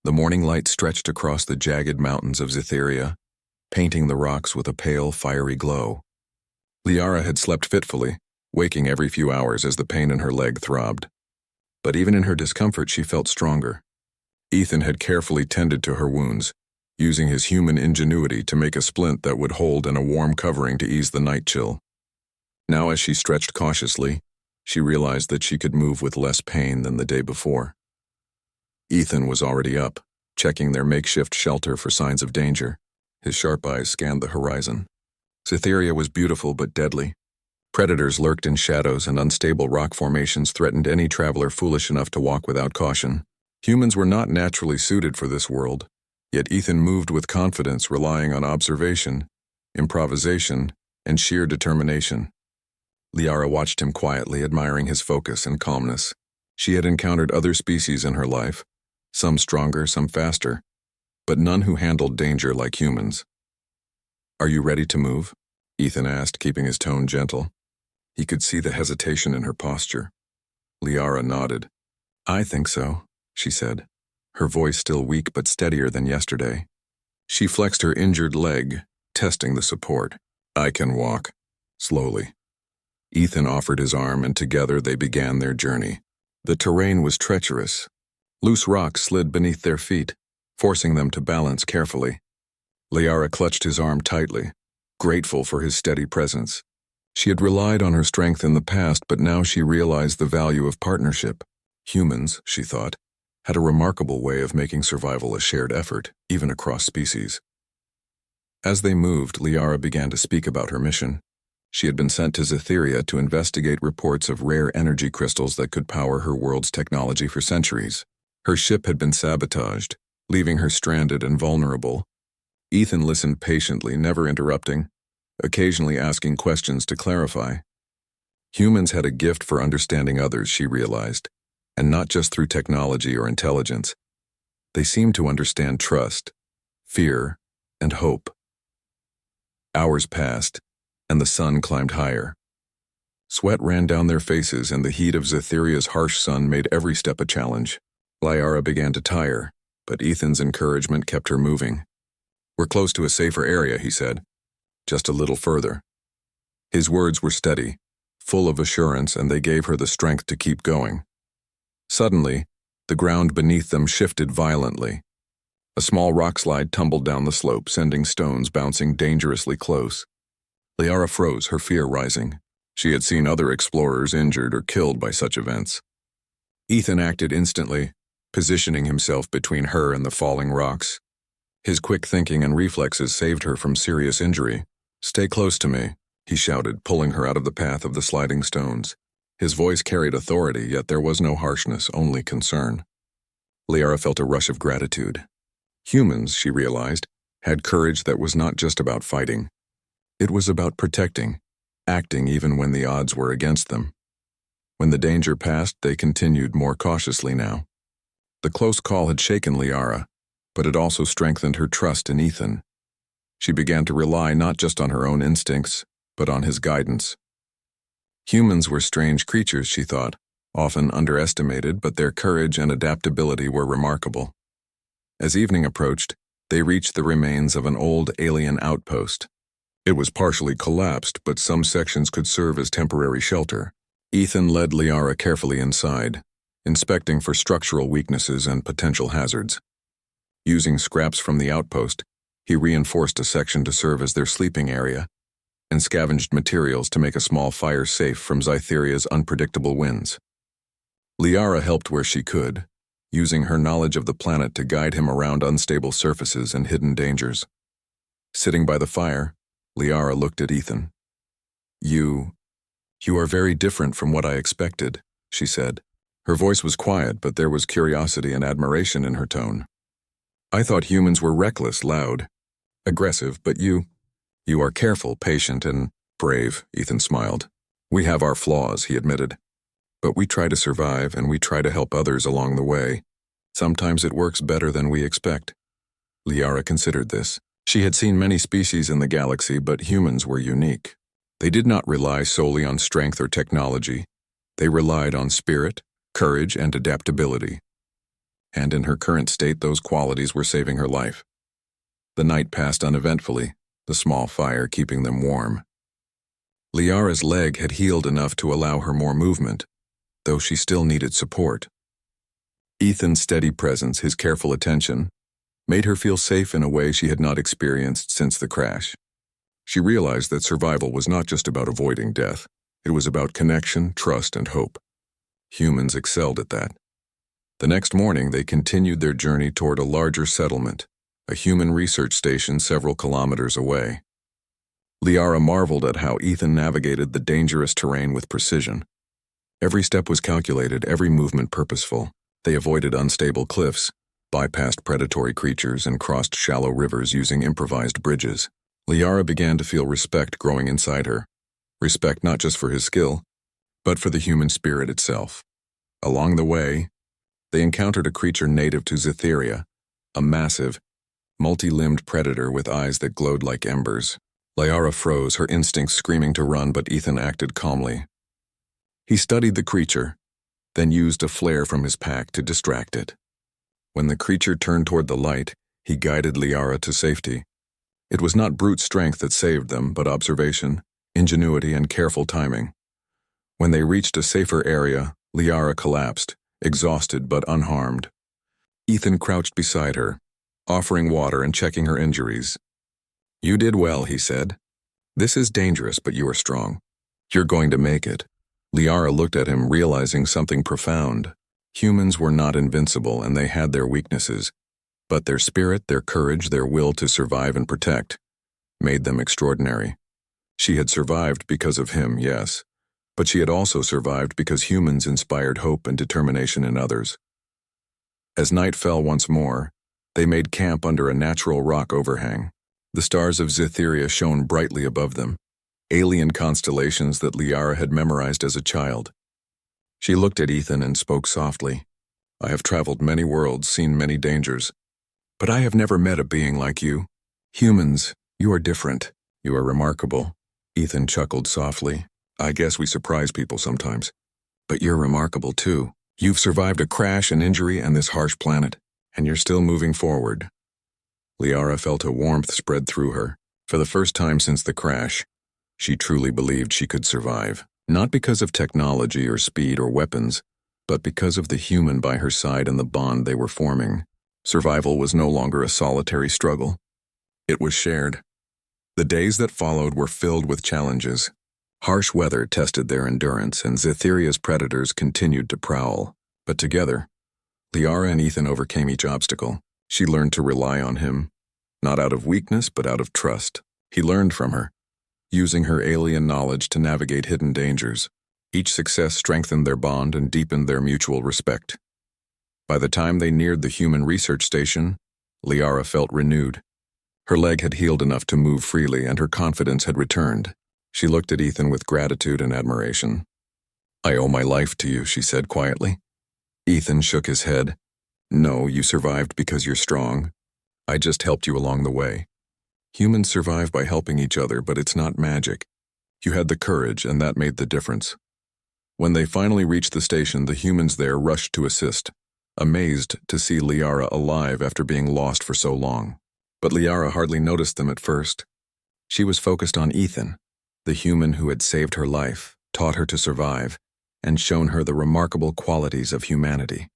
The morning light stretched across the jagged mountains of Zytheria, painting the rocks with a pale, fiery glow. Liara had slept fitfully, waking every few hours as the pain in her leg throbbed. But even in her discomfort, she felt stronger. Ethan had carefully tended to her wounds, using his human ingenuity to make a splint that would hold and a warm covering to ease the night chill. Now, as she stretched cautiously, she realized that she could move with less pain than the day before. Ethan was already up, checking their makeshift shelter for signs of danger. His sharp eyes scanned the horizon. Cytheria was beautiful but deadly. Predators lurked in shadows, and unstable rock formations threatened any traveler foolish enough to walk without caution. Humans were not naturally suited for this world, yet Ethan moved with confidence, relying on observation, improvisation, and sheer determination. Liara watched him quietly, admiring his focus and calmness. She had encountered other species in her life, some stronger, some faster, but none who handled danger like humans. "Are you ready to move?" Ethan asked, keeping his tone gentle. He could see the hesitation in her posture. Liara nodded. "I think so," she said, her voice still weak but steadier than yesterday. She flexed her injured leg, testing the support. "I can walk," slowly. Ethan offered his arm, and together they began their journey. The terrain was treacherous. Loose rocks slid beneath their feet, forcing them to balance carefully. Liara clutched his arm tightly, grateful for his steady presence. She had relied on her strength in the past, but now she realized the value of partnership. Humans, she thought, had a remarkable way of making survival a shared effort, even across species. As they moved, Liara began to speak about her mission. She had been sent to Zytheria to investigate reports of rare energy crystals that could power her world's technology for centuries. Her ship had been sabotaged, leaving her stranded and vulnerable. Ethan listened patiently, never interrupting, occasionally asking questions to clarify. Humans had a gift for understanding others, she realized, and not just through technology or intelligence. They seemed to understand trust, fear, and hope. Hours passed, and the sun climbed higher. Sweat ran down their faces, and the heat of Zytheria's harsh sun made every step a challenge. Liara began to tire, but Ethan's encouragement kept her moving. "We're close to a safer area," he said. "Just a little further." His words were steady, full of assurance, and they gave her the strength to keep going. Suddenly, the ground beneath them shifted violently. A small rock slide tumbled down the slope, sending stones bouncing dangerously close. Liara froze, her fear rising. She had seen other explorers injured or killed by such events. Ethan acted instantly, positioning himself between her and the falling rocks. His quick thinking and reflexes saved her from serious injury. "Stay close to me," he shouted, pulling her out of the path of the sliding stones. His voice carried authority, yet there was no harshness, only concern. Liara felt a rush of gratitude. Humans, she realized, had courage that was not just about fighting. It was about protecting, acting even when the odds were against them. When the danger passed, they continued more cautiously now. The close call had shaken Liara, but it also strengthened her trust in Ethan. She began to rely not just on her own instincts, but on his guidance. Humans were strange creatures, she thought, often underestimated, but their courage and adaptability were remarkable. As evening approached, they reached the remains of an old alien outpost. It was partially collapsed, but some sections could serve as temporary shelter. Ethan led Liara carefully inside, inspecting for structural weaknesses and potential hazards. Using scraps from the outpost, he reinforced a section to serve as their sleeping area, and scavenged materials to make a small fire safe from Zytheria's unpredictable winds. Liara helped where she could, using her knowledge of the planet to guide him around unstable surfaces and hidden dangers. Sitting by the fire, Liara looked at Ethan. You are very different from what I expected," she said. Her voice was quiet, but there was curiosity and admiration in her tone. "I thought humans were reckless, loud, aggressive, but you are careful, patient, and brave," Ethan smiled. "We have our flaws," he admitted. "But we try to survive, and we try to help others along the way. Sometimes it works better than we expect." Liara considered this. She had seen many species in the galaxy, but humans were unique. They did not rely solely on strength or technology. They relied on spirit, courage, and adaptability. and in her current state those qualities were saving her life. The night passed uneventfully, the small fire keeping them warm. Liara's leg had healed enough to allow her more movement, though she still needed support. Ethan's steady presence, his careful attention, made her feel safe in a way she had not experienced since the crash. She realized that survival was not just about avoiding death. It was about connection, trust, and hope. Humans excelled at that. The next morning, they continued their journey toward a larger settlement, a human research station several kilometers away. Liara marveled at how Ethan navigated the dangerous terrain with precision. Every step was calculated, every movement purposeful. They avoided unstable cliffs, bypassed predatory creatures, and crossed shallow rivers using improvised bridges. Liara began to feel respect growing inside her. Respect not just for his skill, but for the human spirit itself. Along the way, they encountered a creature native to Cytheria, a massive, multi-limbed predator with eyes that glowed like embers. Liara froze, her instincts screaming to run, but Ethan acted calmly. He studied the creature, then used a flare from his pack to distract it. When the creature turned toward the light, he guided Liara to safety. It was not brute strength that saved them, but observation, ingenuity, and careful timing. When they reached a safer area, Liara collapsed, exhausted but unharmed. Ethan crouched beside her, offering water and checking her injuries. "You did well," he said. "This is dangerous, but you are strong. You're going to make it." Liara looked at him, realizing something profound. Humans were not invincible, and they had their weaknesses. But their spirit, their courage, their will to survive and protect made them extraordinary. She had survived because of him, yes, but she had also survived because humans inspired hope and determination in others. As night fell once more, they made camp under a natural rock overhang. The stars of Cytheria shone brightly above them, alien constellations that Liara had memorized as a child. She looked at Ethan and spoke softly. "I have traveled many worlds, seen many dangers, but I have never met a being like you. Humans, you are different. You are remarkable." Ethan chuckled softly. "I guess we surprise people sometimes. But you're remarkable too. You've survived a crash, an injury, and this harsh planet, and you're still moving forward." Liara felt a warmth spread through her. For the first time since the crash, she truly believed she could survive. Not because of technology or speed or weapons, but because of the human by her side and the bond they were forming. Survival was no longer a solitary struggle. It was shared. The days that followed were filled with challenges. Harsh weather tested their endurance, and Cytheria's predators continued to prowl. But together, Liara and Ethan overcame each obstacle. She learned to rely on him, not out of weakness, but out of trust. He learned from her, using her alien knowledge to navigate hidden dangers. Each success strengthened their bond and deepened their mutual respect. By the time they neared the human research station, Liara felt renewed. Her leg had healed enough to move freely, and her confidence had returned. She looked at Ethan with gratitude and admiration. "I owe my life to you," she said quietly. Ethan shook his head. "No, you survived because you're strong. I just helped you along the way. Humans survive by helping each other, but it's not magic. You had the courage, and that made the difference." When they finally reached the station, the humans there rushed to assist, amazed to see Liara alive after being lost for so long. But Liara hardly noticed them at first. She was focused on Ethan, the human who had saved her life, taught her to survive, and shown her the remarkable qualities of humanity.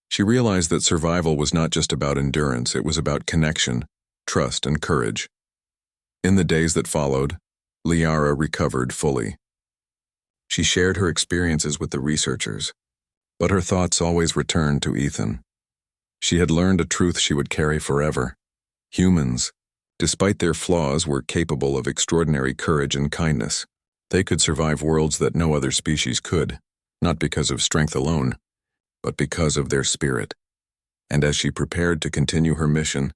She realized that survival was not just about endurance, it was about connection, trust, and courage. In the days that followed, Liara recovered fully. She shared her experiences with the researchers, but her thoughts always returned to Ethan. She had learned a truth she would carry forever. Humans, despite their flaws, were capable of extraordinary courage and kindness. They could survive worlds that no other species could, not because of strength alone, but because of their spirit. And as she prepared to continue her mission,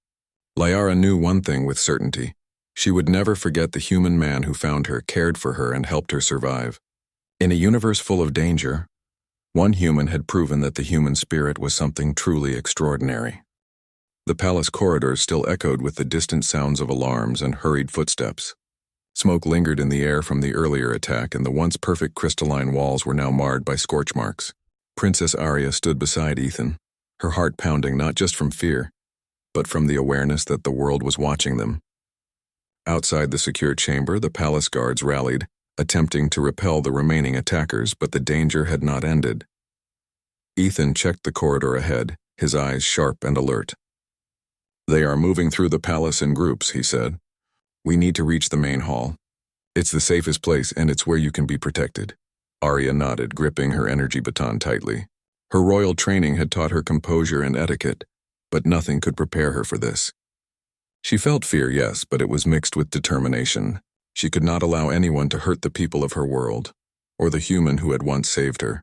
Liara knew one thing with certainty. She would never forget the human man who found her, cared for her, and helped her survive. In a universe full of danger, one human had proven that the human spirit was something truly extraordinary. The palace corridors still echoed with the distant sounds of alarms and hurried footsteps. Smoke lingered in the air from the earlier attack, and the once perfect crystalline walls were now marred by scorch marks. Princess Arya stood beside Ethan, her heart pounding not just from fear, but from the awareness that the world was watching them. Outside the secure chamber, the palace guards rallied, attempting to repel the remaining attackers, but the danger had not ended. Ethan checked the corridor ahead, his eyes sharp and alert. "They are moving through the palace in groups," he said. "We need to reach the main hall. It's the safest place, and it's where you can be protected." Arya nodded, gripping her energy baton tightly. Her royal training had taught her composure and etiquette, but nothing could prepare her for this. She felt fear, yes, but it was mixed with determination. She could not allow anyone to hurt the people of her world, or the human who had once saved her.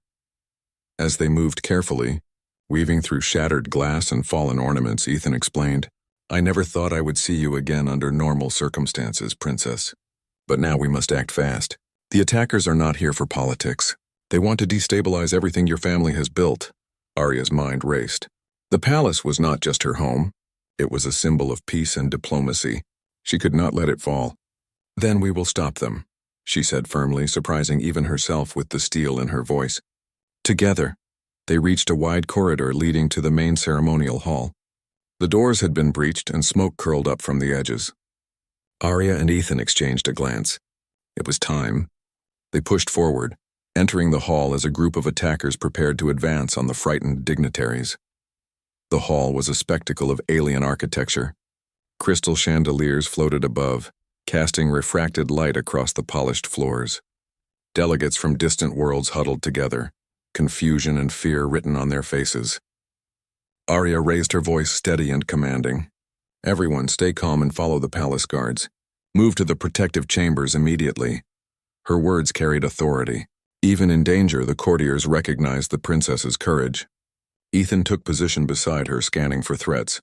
As they moved carefully, weaving through shattered glass and fallen ornaments, Ethan explained, "I never thought I would see you again under normal circumstances, Princess. But now we must act fast. The attackers are not here for politics. They want to destabilize everything your family has built." Arya's mind raced. The palace was not just her home. It was a symbol of peace and diplomacy. She could not let it fall. "Then we will stop them," she said firmly, surprising even herself with the steel in her voice. Together, they reached a wide corridor leading to the main ceremonial hall. The doors had been breached and smoke curled up from the edges. Arya and Ethan exchanged a glance. It was time. They pushed forward, entering the hall as a group of attackers prepared to advance on the frightened dignitaries. The hall was a spectacle of alien architecture. Crystal chandeliers floated above, casting refracted light across the polished floors. Delegates from distant worlds huddled together, confusion and fear written on their faces. Arya raised her voice steady and commanding. "Everyone, stay calm and follow the palace guards. Move to the protective chambers immediately." Her words carried authority. Even in danger, the courtiers recognized the princess's courage. Ethan took position beside her, scanning for threats.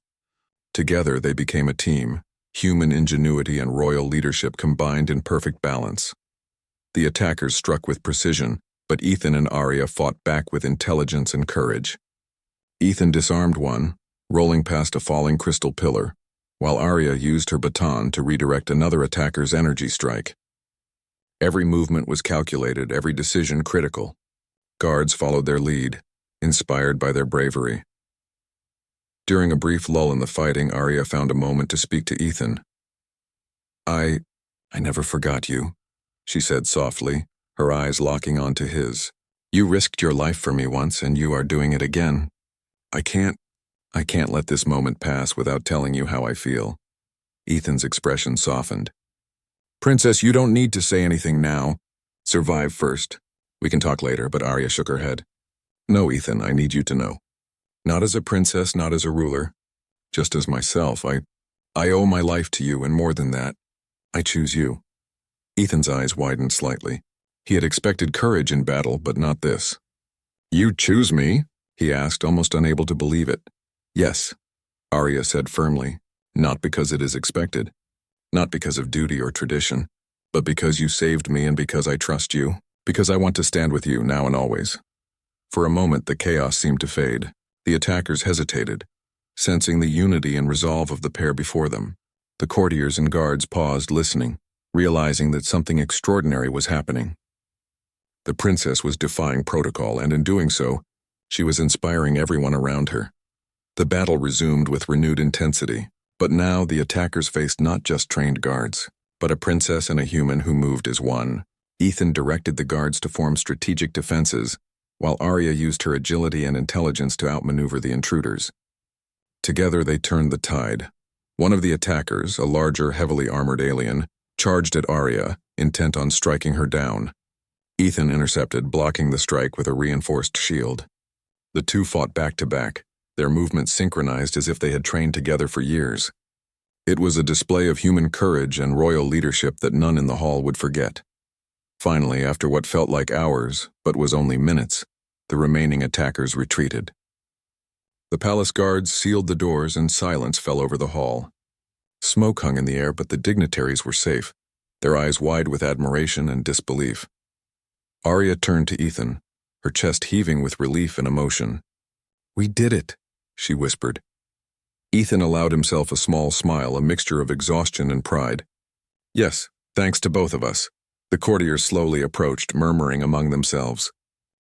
Together, they became a team, human ingenuity and royal leadership combined in perfect balance. The attackers struck with precision, but Ethan and Arya fought back with intelligence and courage. Ethan disarmed one, rolling past a falling crystal pillar, while Arya used her baton to redirect another attacker's energy strike. Every movement was calculated, every decision critical. Guards followed their lead, inspired by their bravery. During a brief lull in the fighting, Arya found a moment to speak to Ethan. I never forgot you," she said softly, her eyes locking onto his. "You risked your life for me once, and you are doing it again. I can't let this moment pass without telling you how I feel." Ethan's expression softened. "Princess, you don't need to say anything now. Survive first. We can talk later," but Arya shook her head. "No, Ethan, I need you to know. Not as a princess, not as a ruler. Just as myself, I owe my life to you, and more than that, I choose you." Ethan's eyes widened slightly. He had expected courage in battle, but not this. "You choose me?" he asked, almost unable to believe it. "Yes," Arya said firmly, "not because it is expected, not because of duty or tradition, but because you saved me and because I trust you, because I want to stand with you now and always." For a moment, the chaos seemed to fade. The attackers hesitated, sensing the unity and resolve of the pair before them. The courtiers and guards paused, listening, realizing that something extraordinary was happening. The princess was defying protocol, and in doing so, she was inspiring everyone around her. The battle resumed with renewed intensity, but now the attackers faced not just trained guards, but a princess and a human who moved as one. Ethan directed the guards to form strategic defenses, while Arya used her agility and intelligence to outmaneuver the intruders. Together they turned the tide. One of the attackers, a larger, heavily armored alien, charged at Arya, intent on striking her down. Ethan intercepted, blocking the strike with a reinforced shield. The two fought back to back, their movements synchronized as if they had trained together for years. It was a display of human courage and royal leadership that none in the hall would forget. Finally, after what felt like hours, but was only minutes, the remaining attackers retreated. The palace guards sealed the doors and silence fell over the hall. Smoke hung in the air, but the dignitaries were safe, their eyes wide with admiration and disbelief. Arya turned to Ethan, her chest heaving with relief and emotion. "We did it," she whispered. Ethan allowed himself a small smile, a mixture of exhaustion and pride. "Yes, thanks to both of us." The courtiers slowly approached, murmuring among themselves.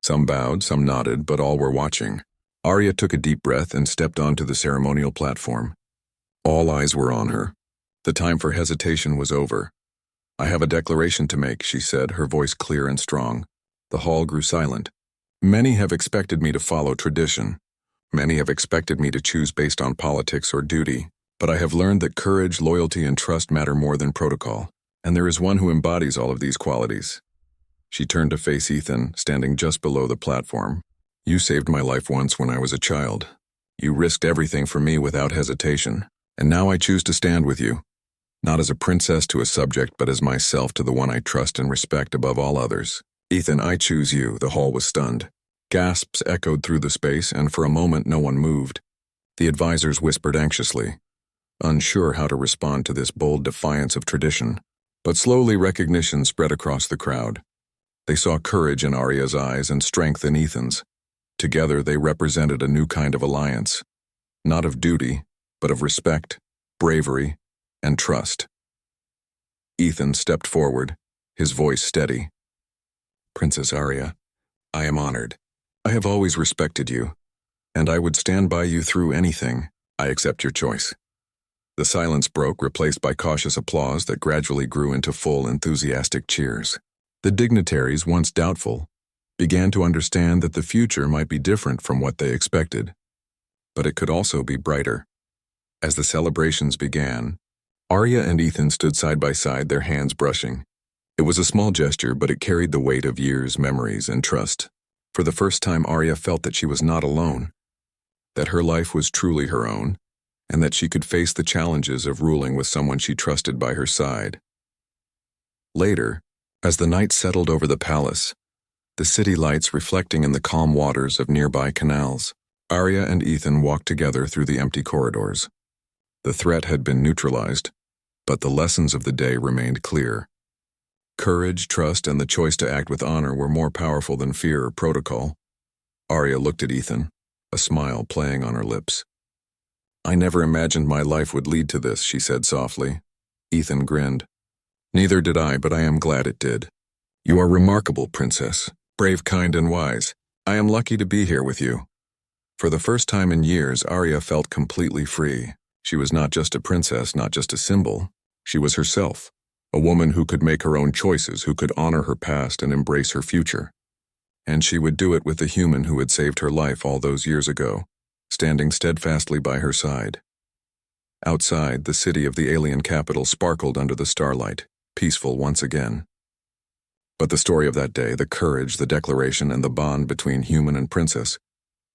Some bowed, some nodded, but all were watching. Arya took a deep breath and stepped onto the ceremonial platform. All eyes were on her. The time for hesitation was over. "I have a declaration to make," she said, her voice clear and strong. The hall grew silent. "Many have expected me to follow tradition. Many have expected me to choose based on politics or duty. But I have learned that courage, loyalty, and trust matter more than protocol. And there is one who embodies all of these qualities." She turned to face Ethan, standing just below the platform. "You saved my life once when I was a child. You risked everything for me without hesitation. And now I choose to stand with you. Not as a princess to a subject, but as myself to the one I trust and respect above all others. Ethan, I choose you." The hall was stunned. Gasps echoed through the space, and for a moment no one moved. The advisors whispered anxiously, unsure how to respond to this bold defiance of tradition. But slowly recognition spread across the crowd. They saw courage in Arya's eyes and strength in Ethan's. Together they represented a new kind of alliance. Not of duty, but of respect, bravery, and trust. Ethan stepped forward, his voice steady. "Princess Arya, I am honored. I have always respected you, and I would stand by you through anything. I accept your choice." The silence broke, replaced by cautious applause that gradually grew into full, enthusiastic cheers. The dignitaries, once doubtful, began to understand that the future might be different from what they expected. But it could also be brighter. As the celebrations began, Arya and Ethan stood side by side, their hands brushing. It was a small gesture, but it carried the weight of years, memories, and trust. For the first time, Arya felt that she was not alone, that her life was truly her own, and that she could face the challenges of ruling with someone she trusted by her side. Later, as the night settled over the palace, the city lights reflecting in the calm waters of nearby canals, Arya and Ethan walked together through the empty corridors. The threat had been neutralized, but the lessons of the day remained clear. Courage, trust, and the choice to act with honor were more powerful than fear or protocol. Arya looked at Ethan, a smile playing on her lips. "I never imagined my life would lead to this," she said softly. Ethan grinned. "Neither did I, but I am glad it did. You are remarkable, princess. Brave, kind, and wise. I am lucky to be here with you." For the first time in years, Arya felt completely free. She was not just a princess, not just a symbol. She was herself, a woman who could make her own choices, who could honor her past and embrace her future. And she would do it with the human who had saved her life all those years ago, standing steadfastly by her side. Outside, the city of the alien capital sparkled under the starlight, peaceful once again. But the story of that day, the courage, the declaration, and the bond between human and princess,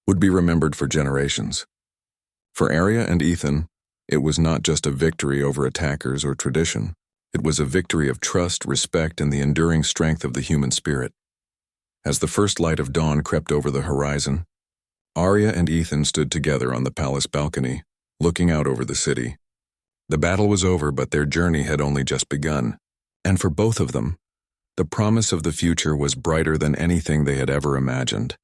would be remembered for generations. For Arya and Ethan, it was not just a victory over attackers or tradition. It was a victory of trust, respect, and the enduring strength of the human spirit. As the first light of dawn crept over the horizon, Arya and Ethan stood together on the palace balcony, looking out over the city. The battle was over, but their journey had only just begun. And for both of them, the promise of the future was brighter than anything they had ever imagined.